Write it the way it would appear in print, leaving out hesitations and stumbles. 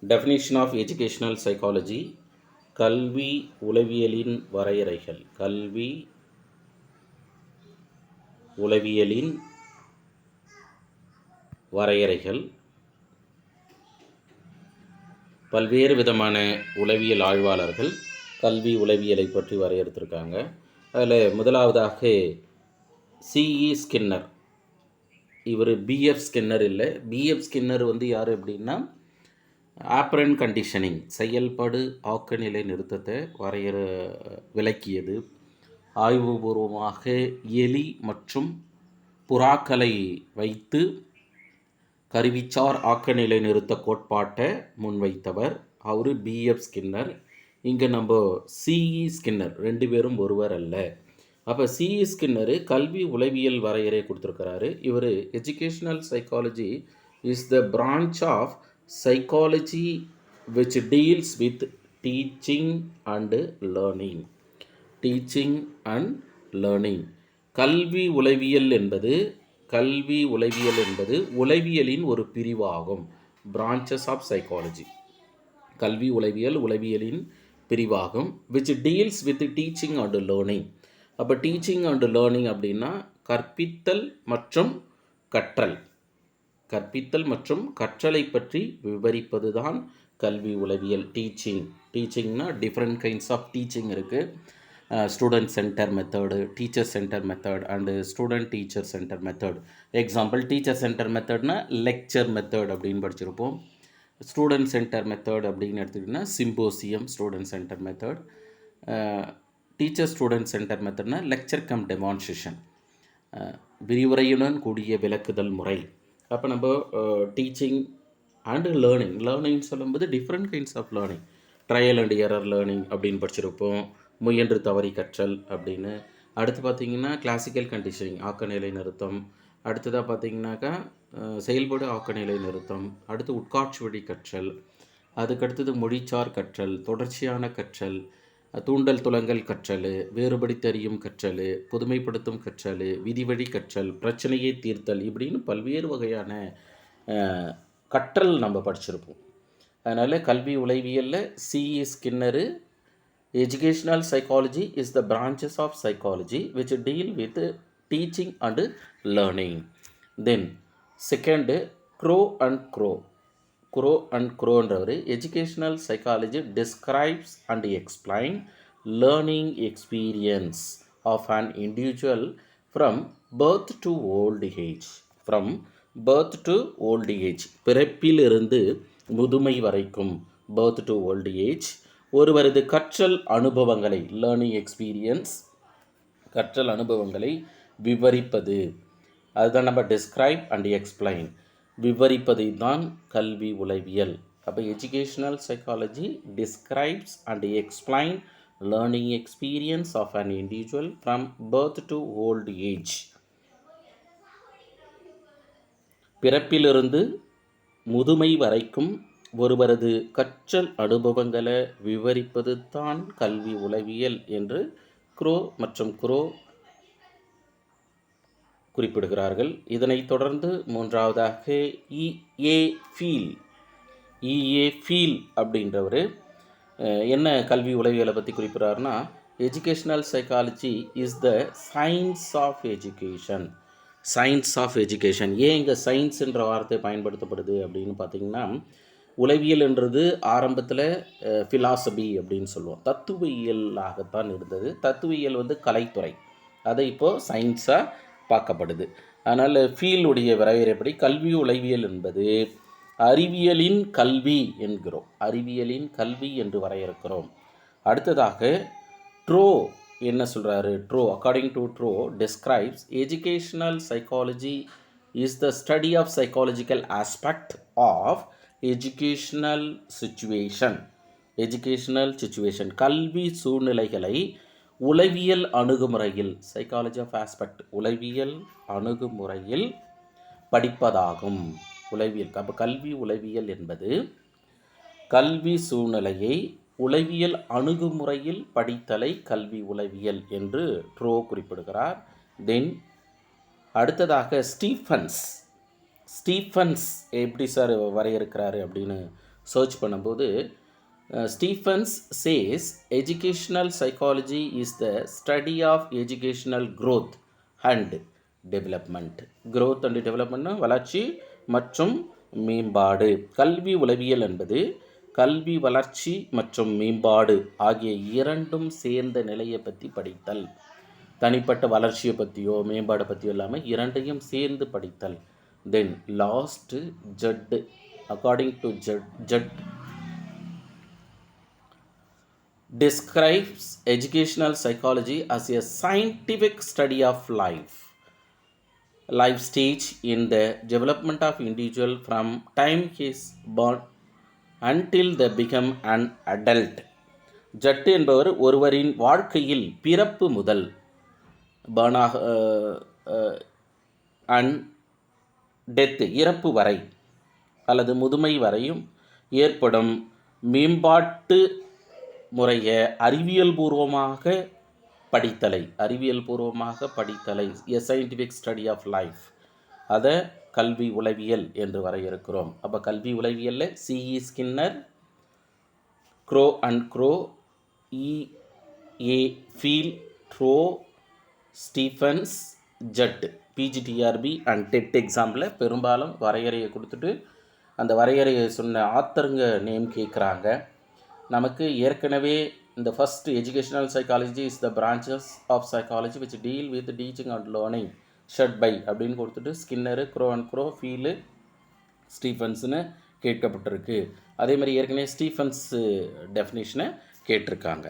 Definition of educational psychology. கல்வி உளவியலின் வரையறைகள். கல்வி உளவியலின் வரையறைகள். பல்வேறு விதமான உளவியல் ஆய்வாளர்கள் கல்வி உளவியலை பற்றி வரையறுத்திருக்காங்க. அதில் முதலாவதாக சிஇ ஸ்கின்னர். இவர் பிஎஃப் ஸ்கின்னர் இல்லை. பிஎஃப் ஸ்கின்னர் யார் அப்படின்னா ஆப்ரன் கண்டிஷனிங், செயல்படு ஆக்கநிலை நிறுத்தத்தை விளக்கியது. ஆய்வுபூர்வமாக எலி மற்றும் புறாக்களை வைத்து கருவிச்சார் ஆக்கநிலை நிறுத்த கோட்பாட்டை முன்வைத்தவர் அவர் பிஎஃப் ஸ்கின்னர். இங்கே நம்ம சிஇ ஸ்கின்னர், ரெண்டு பேரும் ஒருவர் அல்ல. அப்போ சிஇ ஸ்கின்னரு கல்வி உளவியல் வரையறை கொடுத்துருக்கிறாரு. இவர் educational psychology is the branch of psychology which deals with teaching and learning. Teaching and learning. கல்வி உளவியல் என்பது உளவியலின் ஒரு பிரிவாகும். Branches of psychology. கல்வி உளவியலின் பிரிவாகும். which deals with teaching and learning. அப்போ டீச்சிங் அண்ட் லேர்னிங் அப்படின்னா கற்பித்தல் மற்றும் கற்றலை பற்றி விவரிப்பது தான் கல்வி உளவியல். டீச்சிங்னா டிஃப்ரெண்ட் கைண்ட்ஸ் ஆஃப் டீச்சிங் இருக்குது. Student centre method, teacher centre method and student teacher centre method. Example, teacher centre மெத்தட்னா லெக்சர் மெத்தட் அப்படின்னு படிச்சிருப்போம். ஸ்டூடெண்ட் சென்டர் மெத்தட் அப்படின்னு எடுத்துக்கிட்டிங்கன்னா symposium student centre method. Teacher student centre மெத்தட்னா லெக்சர் கம் டெமான்ஸ்ட்ரேஷன், விரிவுரையுடன் கூடிய விளக்குதல் முறை. அப்போ நம்ம டீச்சிங் அண்டு லேர்னிங் சொல்லும்போது different kinds of learning. Trial and error learning அப்படின்னு படிச்சிருப்போம். முயன்று தவறி கற்றல் அப்படின்னு. அடுத்து பார்த்திங்கன்னா கிளாசிக்கல் கண்டிஷனிங், ஆக்கநிலை நிறுத்தம். அடுத்ததாக பார்த்திங்கனாக்கா செயல்படு ஆக்கநிலை நிறுத்தம். அடுத்து உட்காட்சி வழி கற்றல். அதுக்கடுத்தது மொழிச்சார் கற்றல், தொடர்ச்சியான கற்றல், தூண்டல் துலங்கல் கற்றல், வேறுபடுத்தறியும் கற்றல், புதுமைப்படுத்தும் கற்றல், விதிவழி கற்றல், பிரச்சனையை தீர்த்தல், இப்படின்னு பல்வேறு வகையான கற்றல் நம்ம படிச்சிருப்போம். அதனால் கல்வி உளவியலில் C E Skinner educational psychology is the branches of psychology which deal with teaching and learning. Then second Crow and க்ரோன்றவர் educational psychology describes and explain learning experience of an individual from birth to old age. பிறப்பிலிருந்து முதுமை வரைக்கும், birth to old age, ஒருவரது கற்றல் அனுபவங்களை, learning experience, கற்றல் அனுபவங்களை விவரிப்பது. அதுதான் நம்ம டிஸ்கிரைப் அண்ட் எக்ஸ்பிளைன், விவரிப்பதை தான் கல்வி உளவியல். அப்போ educational psychology describes and explain learning experience of an individual from birth to old age. பிறப்பிலிருந்து முதுமை வரைக்கும் ஒருவரது கற்றல் அனுபவங்களை விவரிப்பது தான் கல்வி உளவியல் என்று க்ரோ குறிப்பிடுகிறார்கள். இதனைத் தொடர்ந்து மூன்றாவதாக இஏ ஃபீல் அப்படின்றவர் என்ன கல்வி உளவியலை பற்றி குறிப்பிட்றாருன்னா, educational psychology is the science of education. ஏன் இங்கே சயின்ஸுன்ற வார்த்தை பயன்படுத்தப்படுது அப்படின்னு பார்த்திங்கன்னா, உளவியல்ன்றது ஆரம்பத்தில் ஃபிலாசபி அப்படின்னு சொல்லுவோம், தத்துவியலாகத்தான் இருந்தது. தத்துவியல் கலைத்துறை, அதை இப்போது சயின்ஸாக பார்க்கப்படுது. அதனால் ஃபீல்டுடைய வரையறைப்படி கல்வி உளவியல் என்பது அறிவியலின் கல்வி என்று வரையறுக்கிறோம். அடுத்ததாக ட்ரோ என்ன சொல்கிறாரு? According to Trow describes educational psychology is the study of psychological aspect of educational situation, கல்வி சூழ்நிலைகளை உளவியல் அணுகுமுறையில், சைக்காலஜி ஆஃப் ஆஸ்பெக்ட், உளவியல் அணுகுமுறையில் படிப்பதாகும். அப்போ கல்வி உளவியல் என்பது கல்வி சூழ்நிலையை உளவியல் அணுகுமுறையில் படித்தலை கல்வி உளவியல் என்று ட்ரோ குறிப்பிடுகிறார். தென் அடுத்ததாக ஸ்டீஃபன்ஸ் எப்படி சார் வரையறுக்கிறாரு அப்படின்னு சர்ச் பண்ணும்போது Stephens says educational psychology is the study of educational growth and development. growth and டெவலப்மெண்ட்னா வளர்ச்சி மற்றும் மேம்பாடு. கல்வி உளவியல் என்பது கல்வி வளர்ச்சி மற்றும் மேம்பாடு ஆகிய இரண்டும் சேர்ந்த நிலையை பற்றி படித்தல். தனிப்பட்ட வளர்ச்சியை பற்றியோ மேம்பாடை பற்றியோ இல்லாமல் இரண்டையும் சேர்ந்து படித்தல். Then last Z, according to Z describes educational psychology as a scientific study of life stage in the development of individual from time he is born until they become an adult. ஜட்டு என்பவர் ஒருவரின் வாழ்க்கையில் பிறப்பு முதல் பர்னாக and death இறப்பு வரை அல்லது முதுமை வரையும் ஏற்படும் மேம்பாட்டு முறையை அறிவியல் பூர்வமாக படித்தலை a scientific study of life, அதை கல்வி உளவியல் என்று வரையறுக்கிறோம். அப்போ கல்வி உளவியலில் C E Skinner, Crow and Crow, E A Peel, Trow, Stephens, Judd, PGTRB and TET example பெரும்பாலும் வரையறையை கொடுத்துட்டு அந்த வரையறையை சொன்ன ஆத்தருங்க நேம் கேட்குறாங்க. நமக்கு ஏற்கனவே இந்த first educational psychology is the branches of psychology which deal with teaching and learning said by அப்படின்னு கொடுத்துட்டு Skinner, Crow and Crow, Peel, ஸ்டீஃபன்ஸ்னு கேட்கப்பட்டிருக்கு. அதே மாதிரி ஏற்கனவே ஸ்டீஃபன்ஸ் டெஃபினேஷனை கேட்டிருக்காங்க.